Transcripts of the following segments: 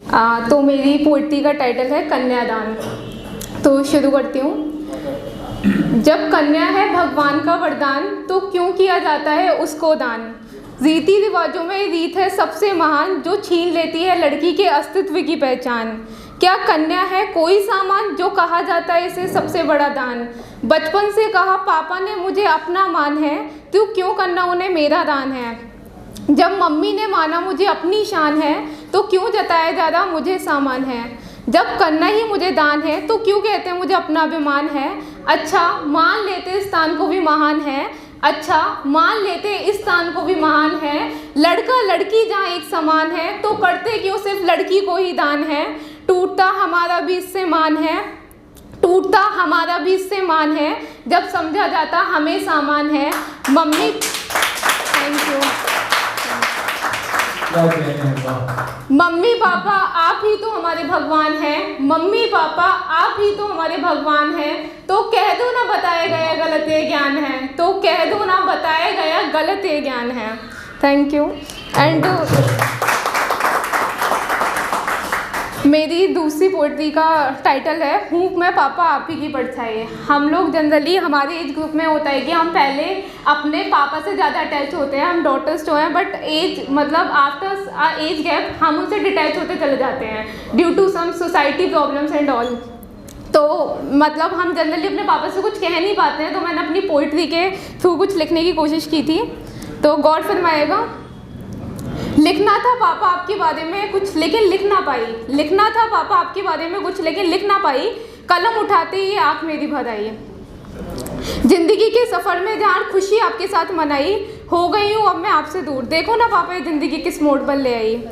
तो मेरी पोइट्री का टाइटल है कन्यादान। तो शुरू करती हूँ। जब कन्या है भगवान का वरदान, तो क्यों किया जाता है उसको दान। रीति रिवाजों में रीत है सबसे महान, जो छीन लेती है लड़की के अस्तित्व की पहचान। क्या कन्या है कोई सामान, जो कहा जाता है इसे सबसे बड़ा दान। बचपन से कहा पापा ने मुझे अपना मान है, तू क्यों करना उन्हें मेरा दान है। जब मम्मी ने माना मुझे अपनी शान है, तो क्यों जताया ज़्यादा मुझे सामान है। जब करना ही मुझे दान है, तो क्यों कहते हैं मुझे अपना अभिमान है। अच्छा मान लेते इस स्थान को भी महान है, अच्छा मान लेते इस स्थान को भी महान है। लड़का लड़की जहाँ एक समान है, तो करते क्यों सिर्फ लड़की को ही दान है। टूटता हमारा भी इससे मान है, टूटता हमारा भी इससे मान है। जब समझा जाता हमें सामान है। Mummy thank you. Mummy papa आप ही तो हमारे भगवान हैं, मम्मी पापा आप ही तो हमारे भगवान हैं। तो कह दो ना बताया गया गलत ये ज्ञान है, तो कह दो ना बताया गया गलत ये ज्ञान है। Thank you. एंड मेरी दूसरी पोइट्री का टाइटल है हूँ मैं पापा आप ही की परछाई। हम लोग जनरली हमारे एज ग्रुप में होता है कि हम पहले अपने पापा से ज़्यादा अटैच होते हैं, हम डॉटर्स जो हैं, बट एज मतलब आफ्टर एज गैप हम उनसे डिटैच होते चले जाते हैं due to some society problems and all. तो मतलब हम जनरली अपने पापा से कुछ कह नहीं पाते हैं, तो मैंने अपनी पोइट्री के थ्रू कुछ लिखने की कोशिश की थी। तो गौर फरमाएगा। लिखना था पापा आपके बारे में कुछ लेकिन लिख ना पाई, लिखना था पापा आपके बारे में कुछ लेकिन लिख ना पाई। कलम उठाते ही आँख मेरी भर आई। जिंदगी के सफ़र में जहाँ खुशी आपके साथ मनाई, हो गई हूँ अब मैं आपसे दूर। देखो ना पापा ये ज़िंदगी किस मोड़ पर ले आई।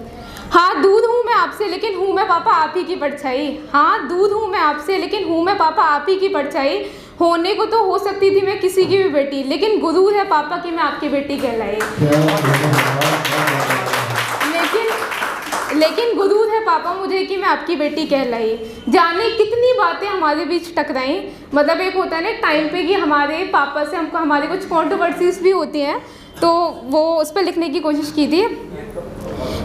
हाँ दूर हूँ मैं आपसे लेकिन हूँ मैं पापा आप ही की परछाई। हाँ दूर हूँ मैं आपसे लेकिन हूँ मैं पापा आप ही की परछाई। होने को तो हो सकती थी मैं किसी की भी बेटी, लेकिन गुरूर है पापा कि मैं आपकी बेटी कहलाई। लेकिन गुरूर है पापा मुझे कि मैं आपकी बेटी कहलाई। जाने कितनी बातें हमारे बीच टकराई। मतलब एक होता है ना टाइम पे कि हमारे पापा से हमको हमारे कुछ कॉन्ट्रोवर्सीज भी होती हैं, तो वो उस पर लिखने की कोशिश की थी।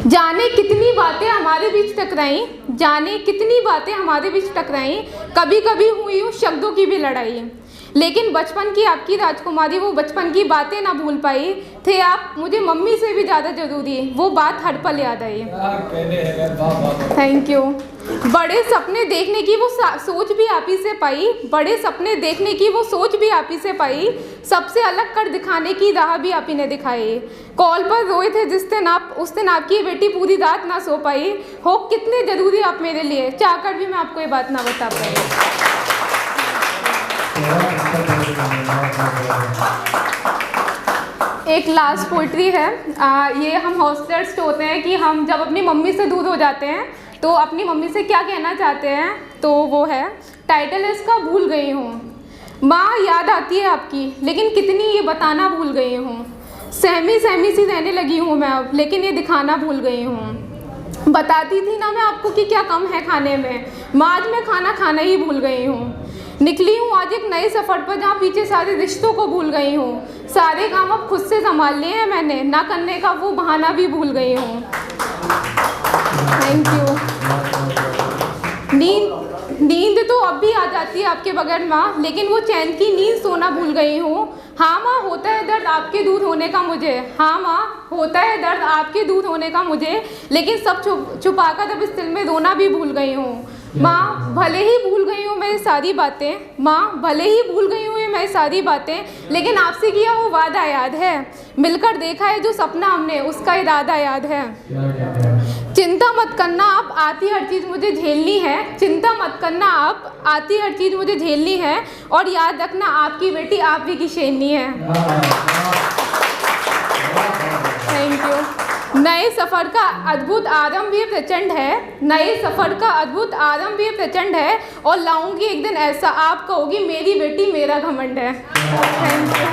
जाने कितनी बातें हमारे बीच टकराई, जाने कितनी बातें हमारे बीच टकराई। कभी कभी हुई यूँ शब्दों की भी लड़ाई, लेकिन बचपन की आपकी राजकुमारी वो बचपन की बातें ना भूल पाई। थे आप मुझे मम्मी से भी ज़्यादा ज़रूरी, वो बात हर पल याद आई। Thank you. बड़े सपने देखने की वो सोच भी आप ही से पाई, बड़े सपने देखने की वो सोच भी आप ही से पाई। सबसे अलग कर दिखाने की राह भी आप ही ने दिखाई। कॉल पर रोए थे जिस दिन आप, उस दिन आपकी बेटी पूरी रात ना सो पाई। हो कितने ज़रूरी आप मेरे लिए, चाहकर भी मैं आपको ये बात ना बता पाई। एक लास्ट पोइट्री है। ये हम हॉस्टलर्स होते हैं कि हम जब अपनी मम्मी से दूर हो जाते हैं तो अपनी मम्मी से क्या कहना चाहते हैं, तो वो है टाइटल है इसका भूल गई हूँ। माँ याद आती है आपकी लेकिन कितनी ये बताना भूल गई हूँ। सहमी सहमी सी रहने लगी हूँ मैं अब, लेकिन ये दिखाना भूल गई हूँ। बताती थी ना मैं आपको कि क्या कम है खाने में, माँ आज मैं खाना खाना ही भूल गई हूँ। निकली हूँ आज एक नए सफ़र पर जहाँ पीछे सारे रिश्तों को भूल गई हूँ। सारे काम अब खुद से संभाल लिए हैं मैंने, ना करने का वो बहाना भी भूल गई हूँ। Thank you. नींद तो अब भी आ जाती है आपके बगैर माँ, लेकिन वो चैन की नींद सोना भूल गई हूँ। हाँ माँ होता है दर्द आपके दूर होने का मुझे, हाँ माँ होता है दर्द आपके दूर होने का मुझे, लेकिन सब छुपाकर अब इस दिल में रोना भी भूल गई हूँ। माँ भले ही भूल गई हूँ मैं ये सारी बातें, माँ भले ही भूल गई हूँ ये मैं सारी बातें, लेकिन आपसे किया वो वादा याद है। मिलकर देखा है जो सपना हमने, उसका इरादा याद है। चिंता मत करना आप आती हर चीज़ मुझे झेलनी है, चिंता मत करना आप आती हर चीज़ मुझे झेलनी है। और याद रखना आपकी बेटी आप ही की शेरनी है। Thank you. नए सफ़र का अद्भुत आरंभ भी प्रचंड है, नए सफ़र का अद्भुत आरंभ भी प्रचंड है। और लाऊंगी एक दिन ऐसा आप कहोगी मेरी बेटी मेरा घमंड है। Thank you.